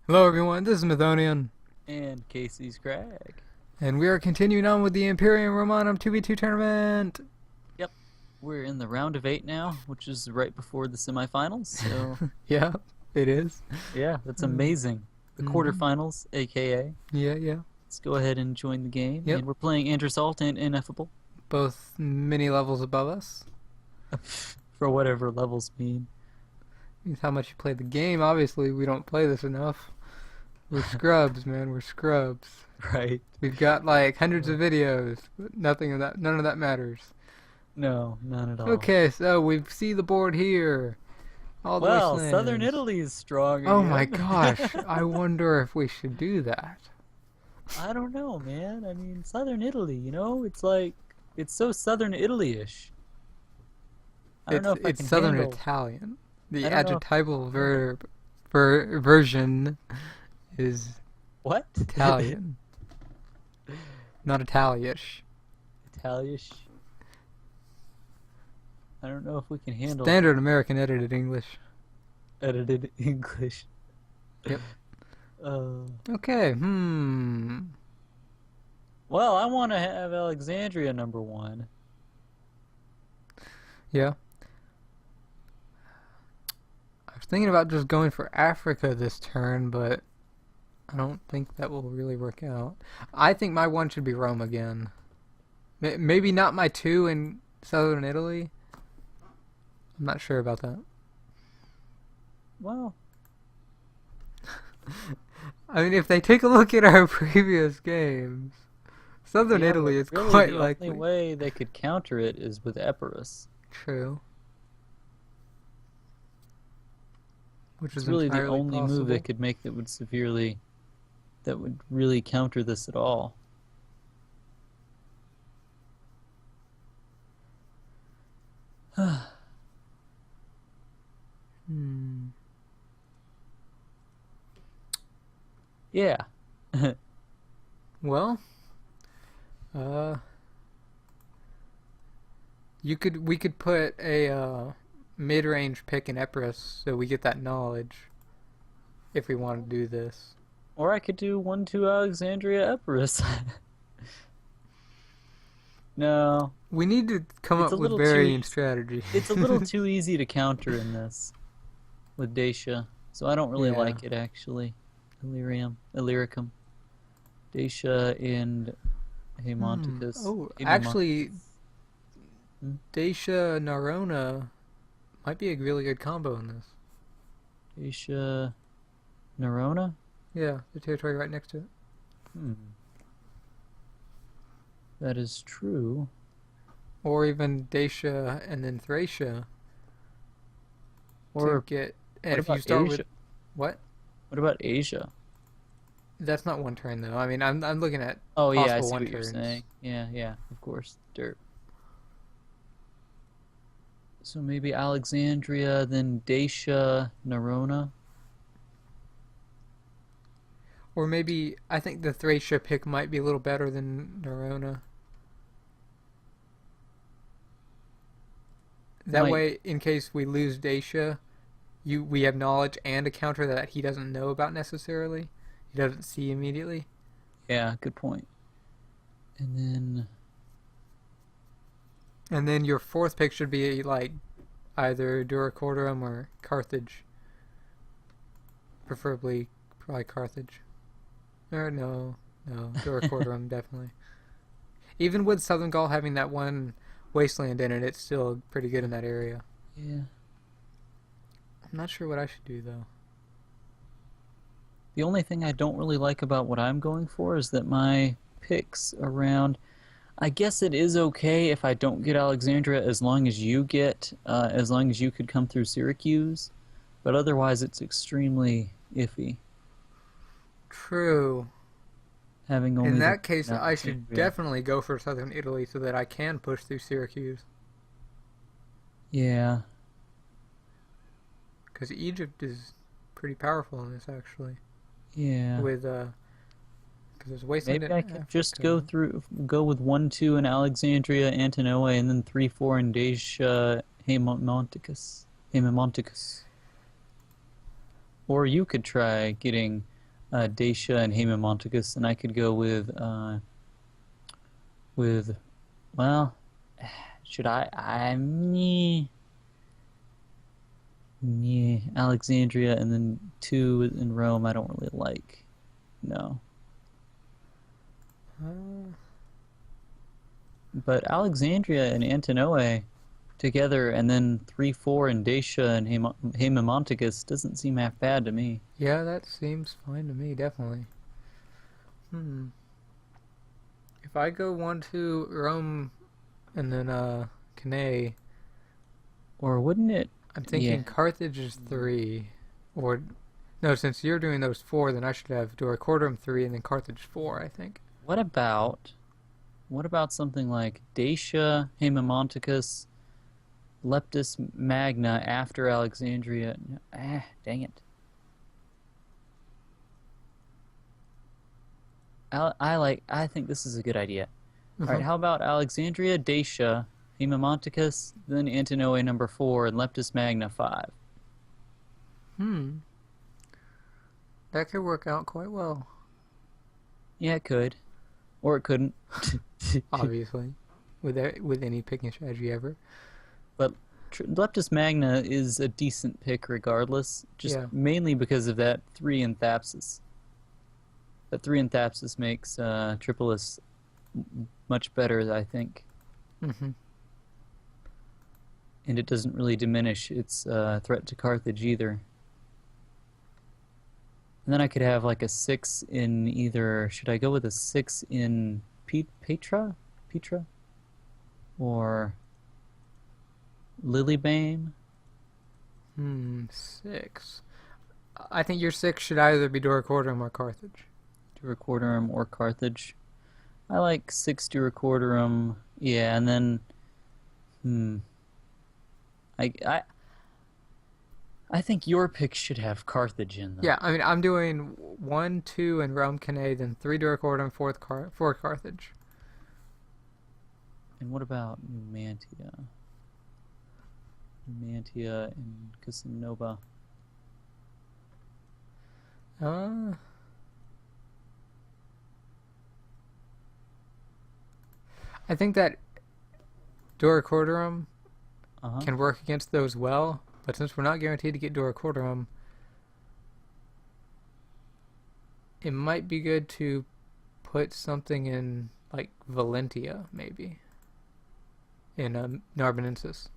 Hello everyone, this is Mythonian, And Casey's Crag. and we are continuing on with the Imperium Romanum 2v2 tournament! Yep, we're in the round of 8 now, which is right before the semifinals. So Yeah, it is. yeah, that's Mm, amazing. The mm, quarterfinals, aka. yeah, yeah. Let's go ahead and join the game. Yep, And we're playing Andersault and Ineffable both many levels above us. for whatever levels mean. Means how much you play the game. Obviously, we don't play this enough. We're scrubs, man, we're scrubs. Right. We've got like hundreds of videos, but none of that matters. No, none at all. Okay, so we see the board here. All the Well, Southern wastelands. Italy is strong Oh my again. gosh, I wonder if we should do that. I don't know, man. I mean, Southern Italy, it's like, it's so Southern Italy-ish. I don't know if I It's can Southern handle. Italian. The I don't know if I adjectival can handle. version is What? Italian, not Italiish. Italiish. I don't know if we can handle Standard American edited English. edited English. Yep. Uh, Okay. well, I want to have Alexandria #1. Yeah. I was thinking about just going for Africa this turn, but I don't think that will really work out. I think my one should be Rome again. Maybe not my two in southern Italy. I'm not sure about that. Well, I mean, if they take a look at our previous games, Southern yeah, but Italy is really quite the only likely. way they could counter it is with Epirus. True. Which It's is really the entirely only move they possible. could make that would really counter this at all. Hmm. Yeah. Well, uh, we could put a mid-range pick in Epirus so we get that knowledge if we want to do this. Or I could do 1-2 Alexandria Epirus. No, We need to come it's a up with little too varying easy. strategies. It's a little too easy to counter in this with Dacia, so I don't really Yeah. like it actually. Illyricum, Dacia, and Haemonticus. Oh, actually, Haemonticus. Hmm? Dacia Narona might be a really good combo in this. Dacia, Nerona. Yeah, the territory right next to it. Hmm, that is true. Or even Dacia and then Thracia to Or get. And what if you about start Asia? with what? What about Asia? That's not one turn though. I mean, I'm looking at Oh yeah, I possible see one what you're turns. saying. Yeah, yeah, of course. Dirt. So maybe Alexandria, then Dacia, Nerona. Or maybe I think the Thracia pick might be a little better than Narona. That Might. way, in case we lose Dacia, we have knowledge and a counter that he doesn't know about necessarily. He doesn't see immediately. Yeah, good point. And then And then your fourth pick should be like either Duracordorum or Carthage. Preferably, probably Carthage. Or no, Duracordorum definitely. Even with Southern Gaul having that one wasteland in it, it's still pretty good in that area. yeah. I'm not sure what I should do though. The only thing I don't really like about what I'm going for is that my picks around. I guess it is okay if I don't get Alexandria as long as as long as you could come through Syracuse, but otherwise it's extremely iffy True. having In only the that case, I should Alexandria. definitely go for Southern Italy so that I can push through Syracuse. Yeah, Because Egypt is pretty powerful in this actually. yeah. With because there's wasteland Maybe in I could just Africa. go with 1-2 in Alexandria, Antinoe, and then 3-4 in Dacia, Haemonticus. Or you could try getting Dacia and Haemonticus, and I could go with well, should Alexandria and then 2 in Rome. I don't really like. No, Uh, but Alexandria and Antinoe together, and then 3-4 in Dacia and Haemonticus doesn't seem half bad to me. yeah, that seems fine to me, definitely. Hmm. If I go 1-2 Rome and then Cannae, Or wouldn't it? I'm Yeah. thinking Carthage is 3. Or, no, since you're doing those 4, then I should have Doricorum 3 and then Carthage 4, I think. What about something like Dacia, Haemonticus, Leptis Magna after Alexandria? Dang it. I think this is a good idea. All right, Uh-huh. how about Alexandria, Dacia, Haemonticus, then Antinoe number 4, and Leptis Magna 5? Hmm. That could work out quite well, Yeah, it could. Or it couldn't. obviously, with any picking strategy ever. But Leptis Magna is a decent pick regardless, just Yeah. mainly because of that 3 in Thapsus. That 3 in Thapsus makes Tripolis much better, I think. Mm-hmm. And it doesn't really diminish its threat to Carthage either. And then I could have like a 6 in either. Should I go with a 6 in Petra? Petra? Or Lilybane? 6. I think your 6 should either be Doricorum or Carthage. Duracordorum or Carthage? I like 6 Duracordorum. Yeah, and then. I, I, I think your pick should have Carthage in them. Yeah, I mean, I'm doing 1, 2 in Rome Cannae, then 3 Doricorum, 4 Carthage. And what about Numantia? Numantia and Casanova. Uh, I think that Doricorum Uh-huh. can work against those well, but since we're not guaranteed to get Doricorum, it might be good to put something in, like, Valentia, maybe, in Narbonensis.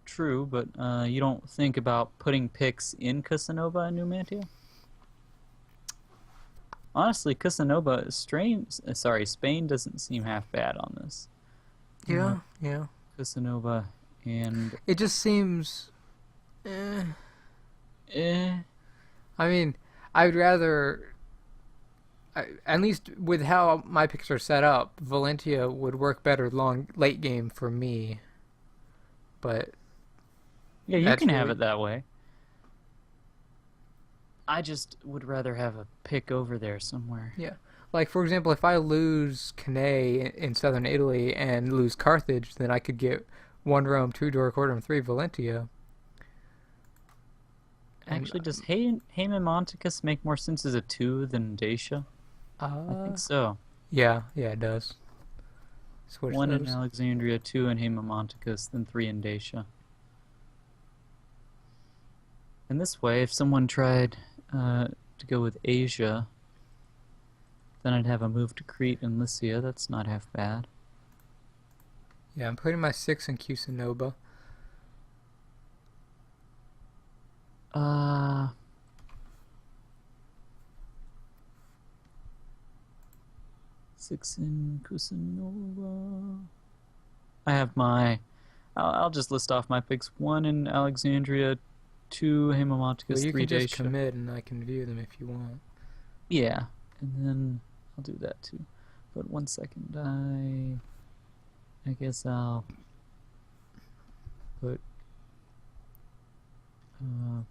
True, but you don't think about putting picks in Casanova and Numantia? Honestly, Casanova, Spain doesn't seem half bad on this. Uh, Yeah. Casanova and It just seems. Eh. eh, I mean, I would rather. At least with how my picks are set up, Valentia would work better late game for me. But yeah, you that's can have really. it that way. I just would rather have a pick over there somewhere. Yeah. Like, for example, if I lose Cannae in southern Italy and lose Carthage, then I could get 1 Rome, 2 Doricorum, 3 Valentia. And, Actually, does Haemonticus make more sense as a 2 than Dacia? I uh, think so. yeah, it does. Switch 1 in those. Alexandria, 2 in Haemonticus, then 3 in Dacia. And this way, if someone tried to go with Asia, then I'd have a move to Crete and Lycia. That's not half bad. Yeah, I'm putting my 6 in Cusanova. Uh, 6 in Kusanova. I have my. I'll just list off my picks. 1 in Alexandria, 2 Well, Haemonticus, you 3 can just Dacia. commit and I can view them if you want. Yeah, and then I'll do that too. But 1 second, I guess I'll put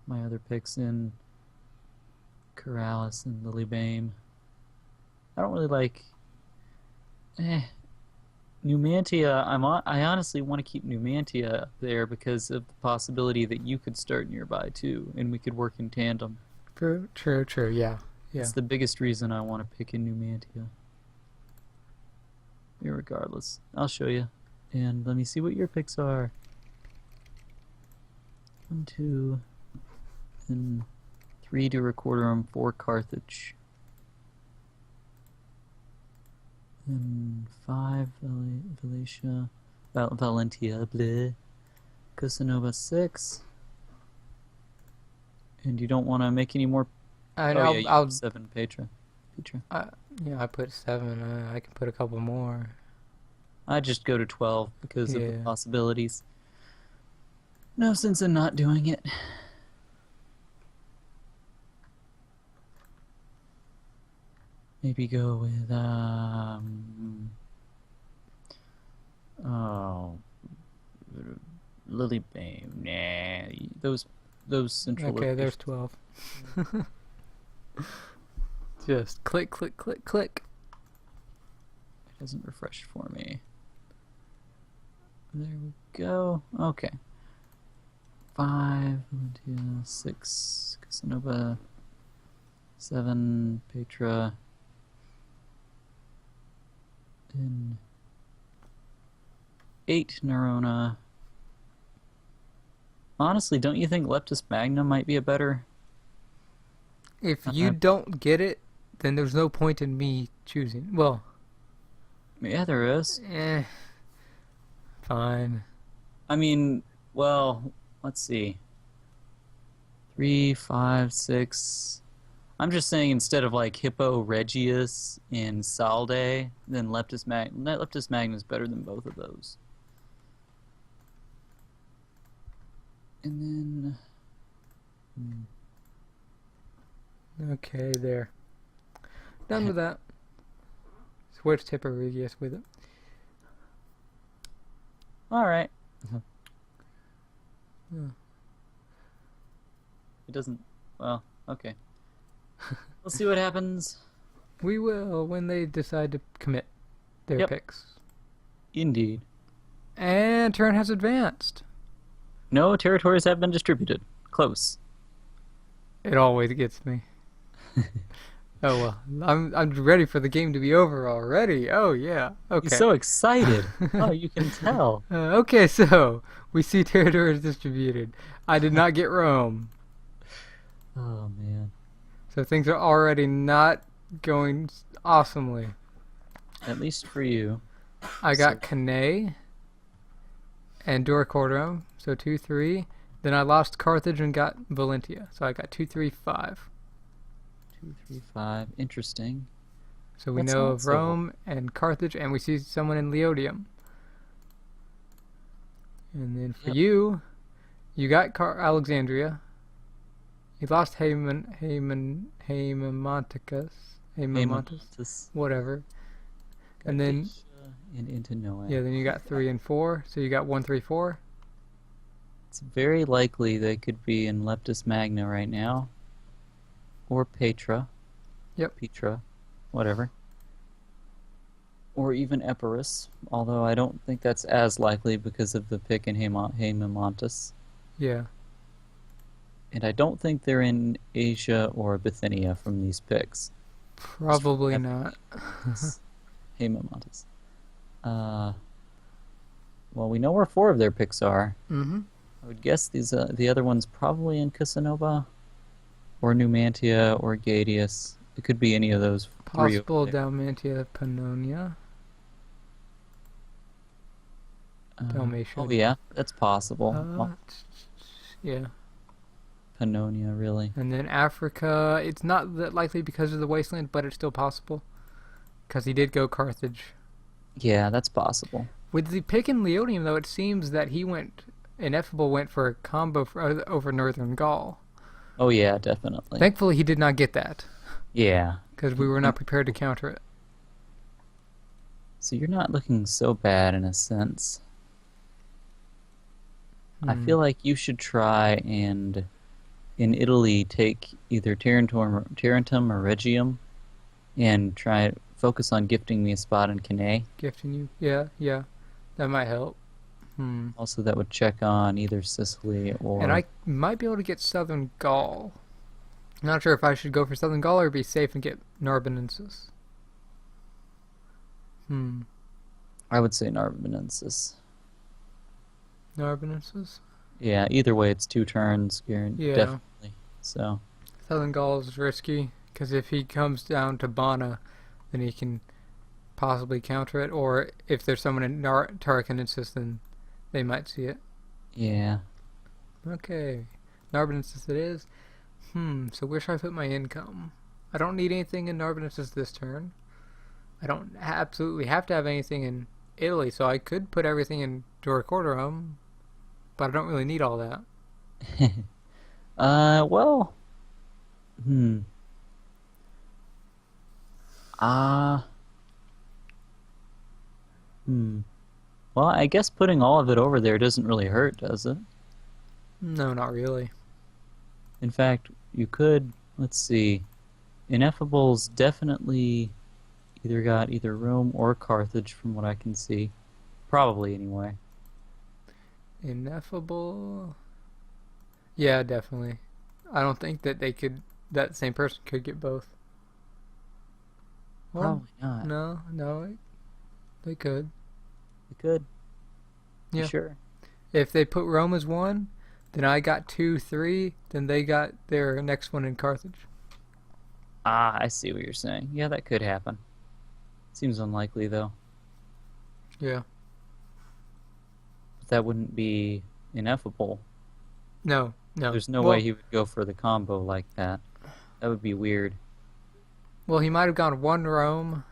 my other picks in Corrales and Lilybane. I don't really like. Numantia, I honestly want to keep Numantia up there because of the possibility that you could start nearby too, and we could work in tandem. True, true, true. Yeah, yeah. That's the biggest reason I want to pick in Numantia. Irregardless, I'll show you. And let me see what your picks are. 1, 2, and 3 to Recorderum, 4 Carthage. And 5 Valencia, Valentia, bleh. Casanova 6. And you don't want to make any more. And Oh yeah, you have I'll 7 Petra. Petra. yeah, I put 7. I can put a couple more. I just go to 12 because of the Yeah. possibilities. No sense in not doing it. Maybe go with oh, Lilybane. Nah, those central Okay, there's locations. 12. Just click, click, click, click. It doesn't refresh for me. There we go. Okay. 5, 6, Casanova, 7, Petra, and 8, Nerona. Honestly, don't you think Leptis Magna might be a better? If you don't get it, then there's no point in me choosing. Well, Yeah, there is. fine. I mean, well, let's see. 3, 5, 6. I'm just saying instead of like Hippo Regius and Salde, then Leptis Magna is better than both of those. And then Okay, there. Done with that. Switch Hippo Regius with it. all right. Yeah. It doesn't. Well, okay. We'll see what happens. We will when they decide to commit their Yep. picks. Indeed. And turn has advanced. No territories have been distributed. Close. It always gets me. Oh well, I'm ready for the game to be over already. Oh yeah. Okay. He's so excited. Oh, you can tell. Okay, so we see territories distributed. I did not get Rome, Oh man. so things are already not going awesomely. At least for you. I got So- Cannae and Duracordium, so 2, 3. Then I lost Carthage and got Valentia, so I got 2, 3, 5. 2, 3, 5. Interesting. So we That's know not of so- Rome and Carthage, and we see someone in Leodium. And then for Yep. you got Alexandria. You lost Hamamanticus, whatever. And then and into Noah. yeah, then you got 3 and 4. So you got 1, 3, 4. It's very likely they could be in Leptis Magna right now. Or Petra. Yep. Petra. Whatever. Or even Epirus, although I don't think that's as likely because of the pick in Hamamantis. Yeah. And I don't think they're in Asia or Bithynia from these picks. Probably not. Hamamantis. Well, we know where 4 of their picks are. Mm-hmm. I would guess the other one's probably in Casanova, or Numantia, or Gadius. It could be any of those 3 Possible over there. Dalmatia Pannonia. Dalmatia. Oh yeah, that's possible. Well, Yeah. Pannonia, really. And then Africa, it's not that likely because of the wasteland, but it's still possible. Because he did go Carthage. Yeah, that's possible. With the pick in Leodium, though, it seems that Ineffable went for a combo over Northern Gaul. Oh yeah, definitely. Thankfully, he did not get that. Yeah. Because we were not prepared to counter it. So you're not looking so bad in a sense. I Hmm. feel like you should try and in Italy take either Tarentum or Regium and try focus on gifting me a spot in Cannae. Gifting you. Yeah, yeah. That might help. Hmm. Also, that would check on either Sicily And or... I might be able to get Southern Gaul. I'm not sure if I should go for Southern Gaul or be safe and get Narbonensis. Hmm. I would say Narbonensis. Narbonensis? Yeah, either way, it's 2 turns, Yeah. definitely. So, Southern Gaul is risky because if he comes down to Bana, then he can possibly counter it. Or if there's someone in Tarraconensis, then they might see it. yeah. Okay. Narbonensis it is. So where should I put my income? I don't need anything in Narbonensis this turn. I don't absolutely have to have anything in Italy, so I could put everything in Doricordorum, but I don't really need all that. Well, hmm. Ah, hmm. Well, I guess putting all of it over there doesn't really hurt, does it? No, not really. In fact, you could, let's see. Ineffable's definitely either got either Rome or Carthage from what I can see. Probably, anyway. Ineffable. Yeah, definitely. I don't think that that same person could get both. Well, Probably not. no, they could. They could. You Yeah. sure? If they put Rome as one, then I got 2, 3, then they got their next one in Carthage. Ah, I see what you're saying. Yeah, that could happen. Seems unlikely, though. Yeah. But that wouldn't be Ineffable. No, no. There's no way he would go for the combo like that. That would be weird. Well, he might have gone 1 Rome,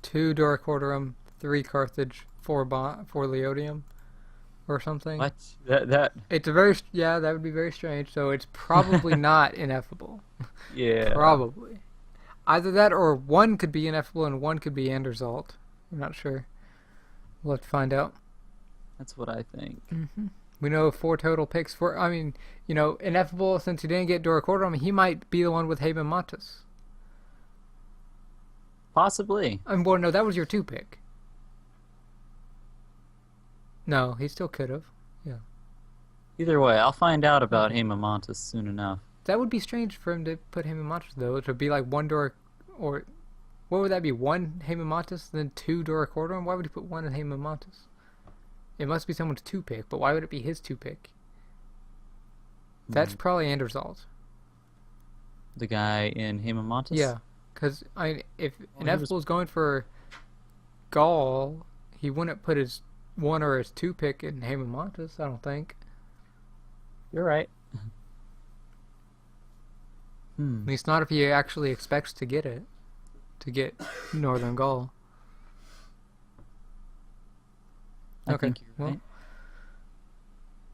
2 Doricordorum, 3 Carthage, 4 Leodium, or something. What? That It's yeah, that would be very strange. So it's probably not Ineffable. yeah. Probably. Either that or one could be Ineffable and one could be Andersault. I'm not sure. We'll have to find out. That's what I think. We know 4 total picks. I mean, Ineffable, since he didn't get Doricordorum, he might be the one with Haben Montes. Possibly. Well, no, that was your 2 pick. No, he still could have. Yeah. Either way, I'll find out about Hemamontus soon enough. That would be strange for him to put Haben Montes, though. It would be like 1 or what would that be? 1 Haben Montes, then 2 Doricordorum? Why would he put 1 in Haben Montes? It must be someone's 2 pick, but why would it be his 2 pick? That's probably Andersault. The guy in Hemamontus? Yeah, because if Well, Ineffable is going for Gaul, he wouldn't put his 1 or his 2 pick in Haben Montes, I don't think. You're right. At least not if he actually expects to get it. To get Northern Gaul. I Okay, think you're well. right.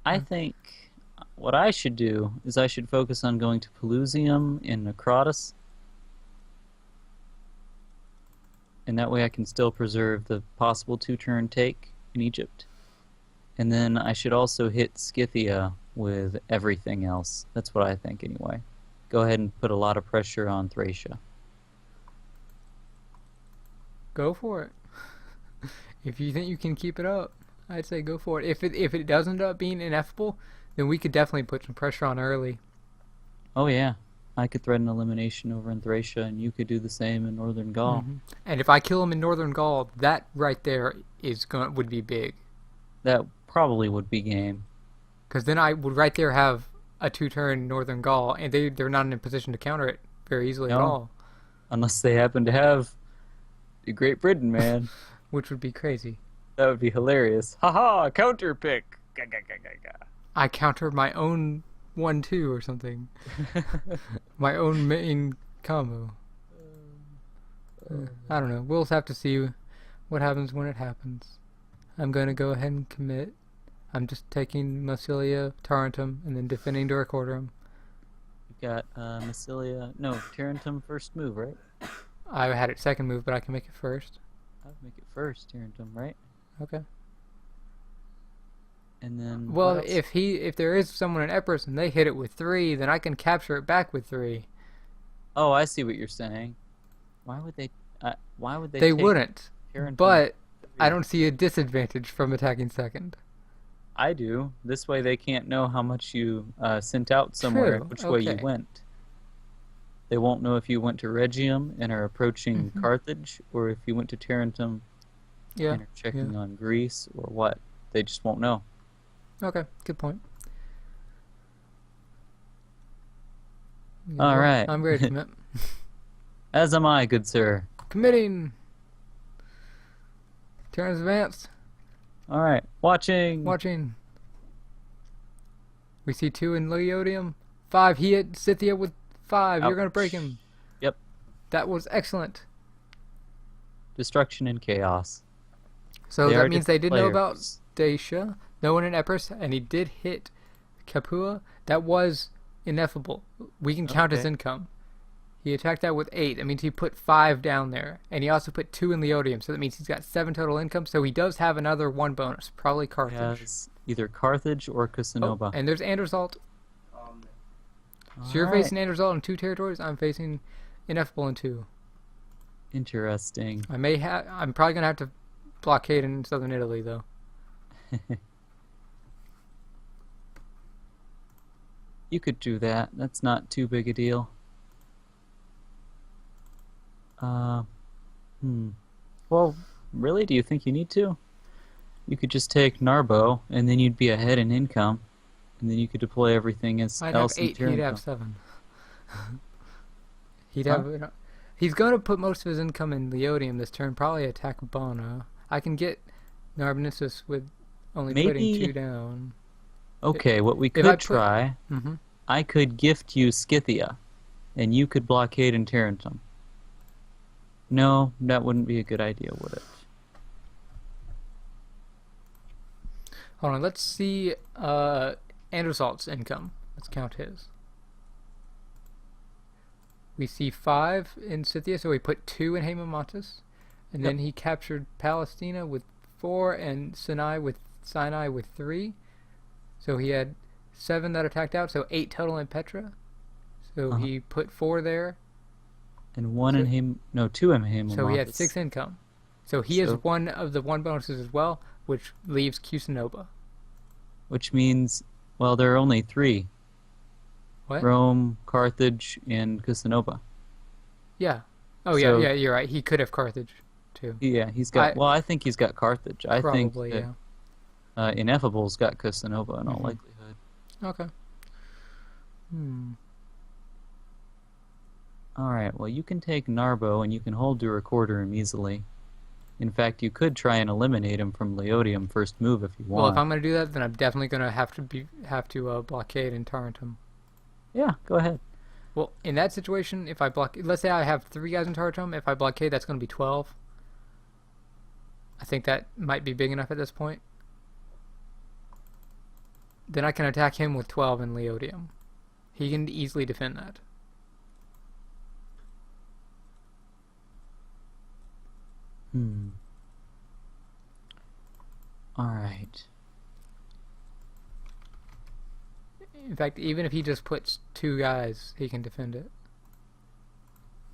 I think what I should do is I should focus on going to Pelusium in Necrotis. And that way I can still preserve the possible 2-turn take in Egypt. And then I should also hit Scythia with everything else. That's what I think anyway. Go ahead and put a lot of pressure on Thracia. Go for it. If you think you can keep it up, I'd say go for it. If it does end up being Ineffable, then we could definitely put some pressure on early. Oh yeah, I could threaten elimination over in Thracia, and you could do the same in Northern Gaul. And if I kill him in Northern Gaul, that right there would be big. That probably would be game. Because then I would right there have a 2-turn Northern Gaul, and they're not in a position to counter it very easily at No. all. Unless they happen to have Great Britain, man. Which would be crazy. That would be hilarious. Haha, counter pick. I counter my own 1-2 or something. My own main combo. I don't know. We'll have to see what happens when it happens. I'm going to go ahead and commit. I'm just taking Massilia, Tarentum, and then defending Doricordorum. You've got Massilia. No, Tarentum first move, right? I had it second move, but I can make it first. I would make it first, Tarentum, right? Okay. And then. Well, what else? if there is someone in Epirus and they hit it with 3, then I can capture it back with 3. Oh, I see what you're saying. Why would they? Why would they They take wouldn't, Tarentum? but I don't see a disadvantage from attacking second. I do. This way they can't know how much you sent out somewhere, True. which way you Okay. went. They won't know if you went to Rhegium and are approaching Hmm. Carthage, or if you went to Tarentum Yeah. and are Yeah. checking on Greece, or what. They just won't know. Okay. Good point. Yeah. All Well, right. I'm ready to commit. As am I, good sir. Committing. Turns advanced. All right. Watching. Watching. We see 2 in Leodium. 5. He hit Scythia with 5. You're gonna break Ouch. him. Yep. That was excellent. Destruction and chaos. So They that are means different they did know about players. Dacia. No one in Epirus, and he did hit Capua. That was ineffable. We can count his Okay. income. He attacked that with 8. That means he put 5 down there. And he also put 2 in Leodium. So that means he's got 7 total income. So he does have another 1 bonus. Probably Carthage. Has either Carthage or Oh, Casanova. and there's Andersault. So All you're right. facing Andersault in 2 territories. I'm facing Ineffable in 2. Interesting. I'm probably going to have to blockade in southern Italy, though. You could do that. That's not too big a deal. Uh, hmm. Well, really? Do you think you need to? You could just take Narbo, and then you'd be ahead in income, and then you could deploy everything I'd have else in 8. He'd have Tarentum. 7. He'd Huh? have. He's going to put most of his income in Leodium this turn. Probably attack Bono. I can get Narbonensis with only putting 2 Maybe. down. Okay, what we If I could put. try, Mm-hmm. I could gift you Scythia, and you could blockade in Tarentum. No, that wouldn't be a good idea, would it? Hold on. Let's see Andersalt's income. Let's count his. We see 5 in Scythia, so he put 2 in Hamamantis. And Yep. then he captured Palestina with 4 and Sinai with 3. So he had 7 that attacked out, so 8 total in Petra. So Uh-huh. he put 4 there. And one in So, him, no, two in so he had Hamamantis. 6 income. So he is So, one of the 1 bonuses as well, which leaves Kusanova. which means, well, there are only three: What? Rome, Carthage, and Casanova. Yeah. Oh yeah, So, yeah, you're right. He could have Carthage too. yeah, he's got. I Well, I think he's got Carthage. I think probably that yeah. Ineffable's got Casanova in all Mhm. likelihood. Okay. Hmm. All right. Well, you can take Narbo, and you can hold to recorder him easily. In fact, you could try and eliminate him from Leodium first move if you Well, if want. I'm gonna do that, then I'm definitely gonna have to blockade in Tarentum. Yeah, go ahead. Well, in that situation, if I block, let's say I have 3 guys in Tarentum, if I blockade, that's gonna be 12. I think that might be big enough at this point. Then I can attack him with 12 in Leodium. He can easily defend that. Hmm. All right. In fact, even if he just puts 2 guys, he can defend it.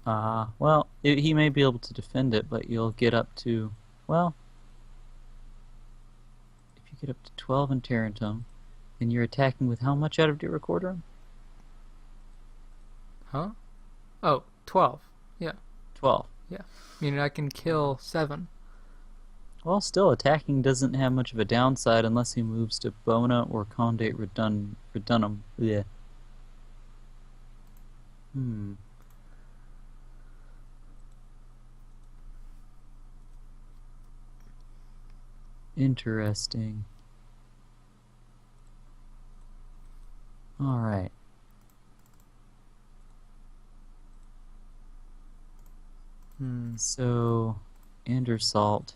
Well, he may be able to defend it, but you'll get up to, well, if you get up to 12 in Tarentum, and you're attacking with how much out of your recorder? Huh? Oh, 12. Yeah, 12. yeah. Meaning I can kill 7. Well, still, attacking doesn't have much of a downside unless he moves to Bona or Condate Redunum. Yeah. Hmm. Interesting. All right. Hmm. So, Andersault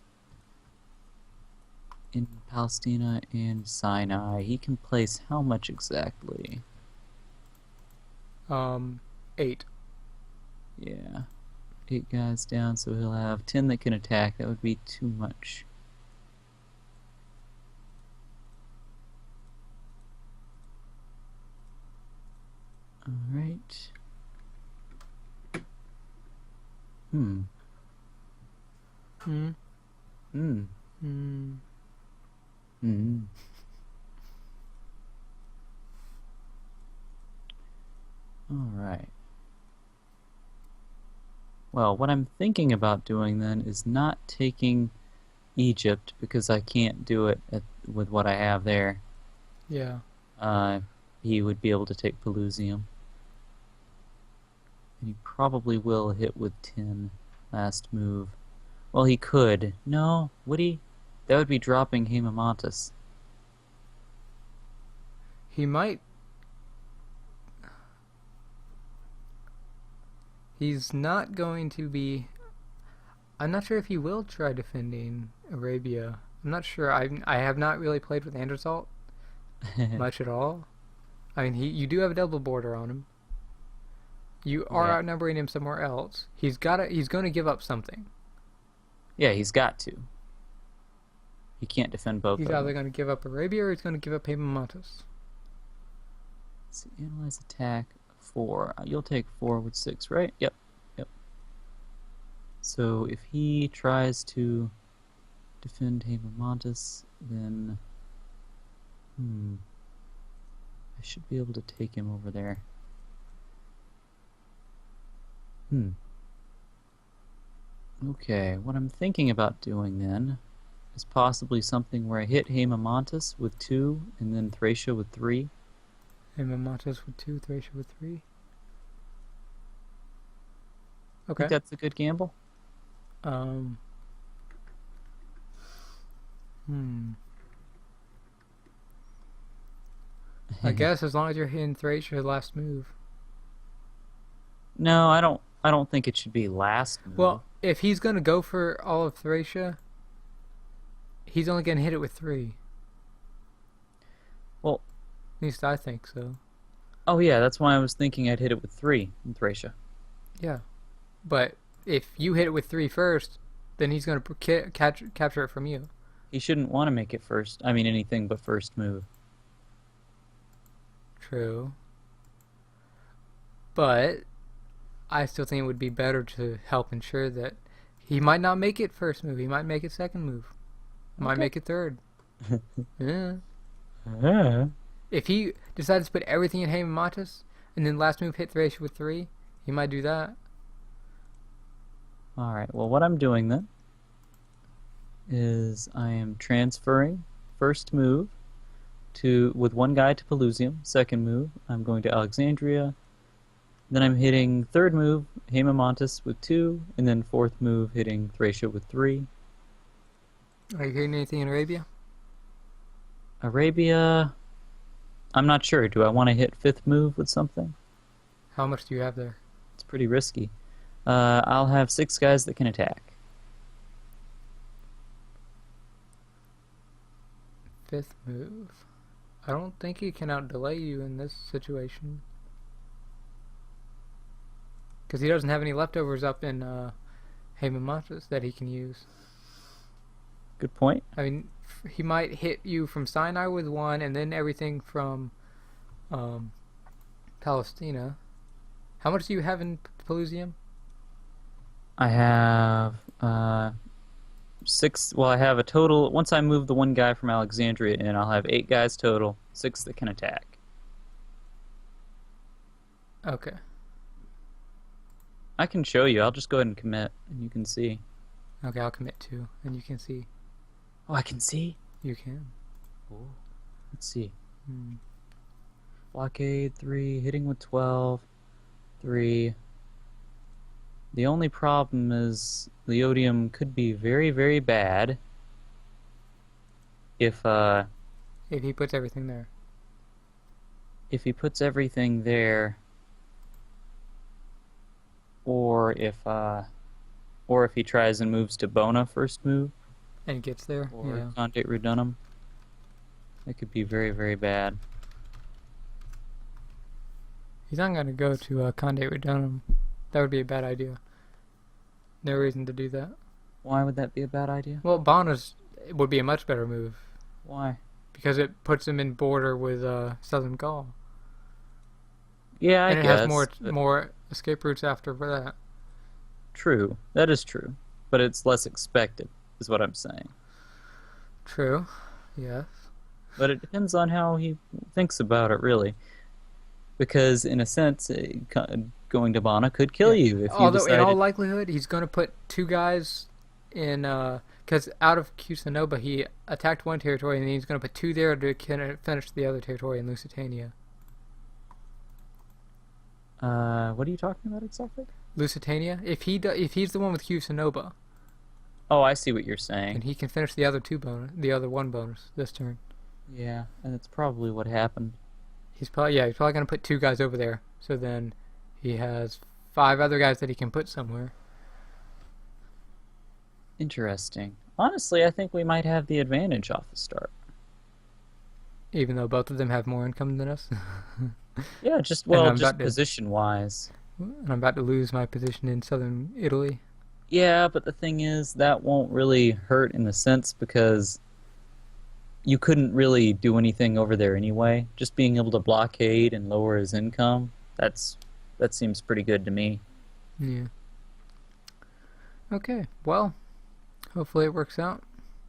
in Palestina and Sinai. He can place how much exactly? 8. Yeah. 8 guys down, so he'll have 10 that can attack. That would be too much. Alright. Hmm. Hmm. Hmm. Hmm. Hmm. All right. Well, what I'm thinking about doing then is not taking Egypt because I can't do it with what I have there. Yeah. Uh, he would be able to take Pelusium. And he probably will hit with 10 last move. Well, he could. No, would he? That would be dropping Hemamontus. He might. He's not going to be. I'm not sure if he will try defending Arabia. I'm not sure. I have not really played with Andersault much at all. I mean, you do have a double border on him. You are Yeah. outnumbering him somewhere else. He's got to. He's going to give up something. Yeah, he's got to. He can't defend both He's of either them. going to give up Arabia or he's going to give up Hemamontus. Let's see, analyze attack 4. You'll take 4 with 6, right? Yep. Yep. So if he tries to defend Hemamontus, then I should be able to take him over there. Okay, what I'm thinking about doing then is possibly something where I hit Hemamontus with 2 and then Thracia with 3. Hemamontus with 2, Thracia with 3. I think Okay. that's a good gamble. Um. Hmm. I guess as long as you're hitting Thracia last move. No, I don't think it should be last move. Well, if he's going to go for all of Thracia, he's only going to hit it with 3. Well, At least I think so. oh yeah, that's why I was thinking I'd hit it with 3 in Thracia. Yeah. But if you hit it with 3 first, then he's going to capture it from you. He shouldn't want to make it first. I mean anything but first move. True. But I still think it would be better to help ensure that he might not make it first move. He might make it second move. Might Okay. make it third. Yeah. Yeah. If he decides to put everything in Hemamontus and then last move hit Thracia with 3, he might do that. All right. Well, what I'm doing then is I am transferring first move to with one guy to Pelusium. Second move, I'm going to Alexandria. Then I'm hitting third move Hemamontus with 2, and then fourth move hitting Thracia with 3. Are you hitting anything in Arabia? Arabia, I'm not sure. Do I want to hit fifth move with something? How much do you have there? It's pretty risky. I'll have 6 guys that can attack. Fifth move. I don't think he can outdelay you in this situation. Because he doesn't have any leftovers up in Hemamontus that he can use. Good point. I mean, he might hit you from Sinai with 1 and then everything from Palestina. How much do you have in Pelusium? I have 6. Well, I have a total. Once I move the one guy from Alexandria in, I'll have 8 guys total, 6 that can attack. Okay. I can show you. I'll just go ahead and commit, and you can see. Okay, I'll commit 2, and you can see. Oh, I can see? You can. Oh. Let's see. Hmm. Blockade 3, hitting with 12, 3. The only problem is Leodium could be very, very bad if If he puts everything there. he puts everything there, or if he tries and moves to Bona first move, And gets there. or Yeah. Condate Redunum. It could be very, very bad. He's not going to go to Condé Redunum. That would be a bad idea. No reason to do that. Why would that be a bad idea? Well, Bona's would be a much better move. Why? Because it puts him in border with Southern Gaul. Yeah, I And it guess. has But more escape routes after for that. true. That is true. but it's less expected, is what I'm saying. True. Yes. But it depends on how he thinks about it, really. Because in a sense, going to Bana could kill Yeah. you if you Although in all decided. likelihood, he's going to put two guys in. Because out of Kusanova, he attacked one territory, and then he's going to put two there to finish the other territory in Lusitania. What are you talking about exactly? Lusitania. If he's the one with Kusanova, Oh, I see what you're and saying. he can finish the other the other one bonus this turn. Yeah, and that's probably what happened. He's probably going to put two guys over there. So then he has five other guys that he can put somewhere. Interesting. Honestly, I think we might have the advantage off the start. Even though both of them have more income than us. Yeah, just and well, I'm just about to position wise. and I'm about to lose my position in southern Italy. Yeah, but the thing is, that won't really hurt in the sense because you couldn't really do anything over there anyway. Just being able to blockade and lower his income, that seems pretty good to me. Yeah. Okay. Well, hopefully it works out.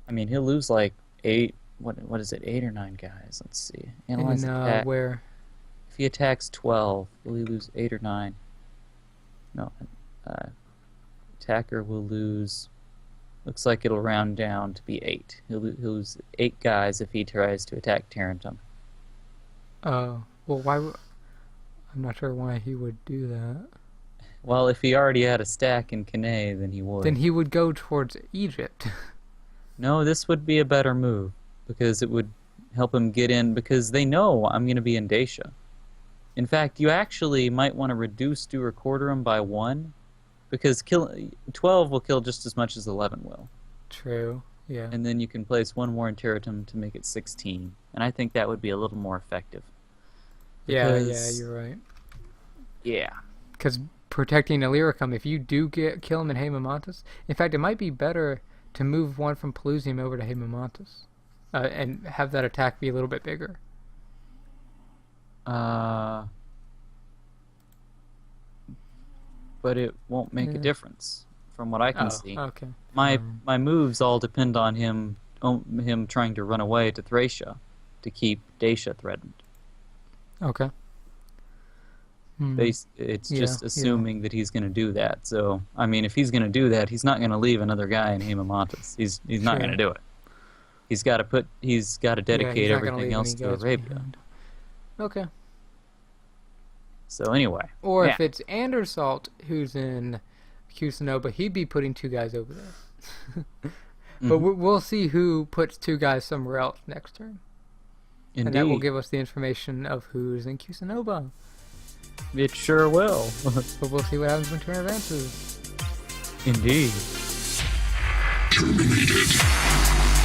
I mean, he'll lose like eight. What is it? 8 or 9 guys. Let's see. Analyze And attack. where? If he attacks 12, will he lose 8 or 9? No. Uh, Attacker will lose. Looks like it'll round down to be 8. He'll lose 8 guys if he tries to attack Tarentum. Well, I'm not sure why he would do that. Well, if he already had a stack in Cannae, then he would. Then he would go towards Egypt. No, this would be a better move because it would help him get in because they know I'm going to be in Dacia. In fact, you actually might want to reduce Dur Quarterum by 1 because 12 will kill just as much as 11 will. True. Yeah. And then you can place one more in Terratum to make it 16. And I think that would be a little more effective. Yeah, Because, you're right. yeah. Because protecting Illyricum, if you do kill him in Haemomontus, in fact, it might be better to move one from Pelusium over to Haemomontus and have that attack be a little bit bigger. But it won't make a difference from what I can see. Okay. My moves all depend on him trying to run away to Thracia to keep Dacia threatened. Okay. It's just assuming that he's going to do that. So, I mean, if he's going to do that, he's not going to leave another guy in Haemomontus. He's not going to do it. He's got to dedicate everything else to Arabia. Behind. Okay. So anyway. Or yeah. if it's Andersault who's in Kusanova, he'd be putting two guys over there. But we'll see who puts two guys somewhere else next turn. Indeed. And that will give us the information of who's in Kusanova. It sure will. But we'll see what happens when turn advances. Indeed. Terminated.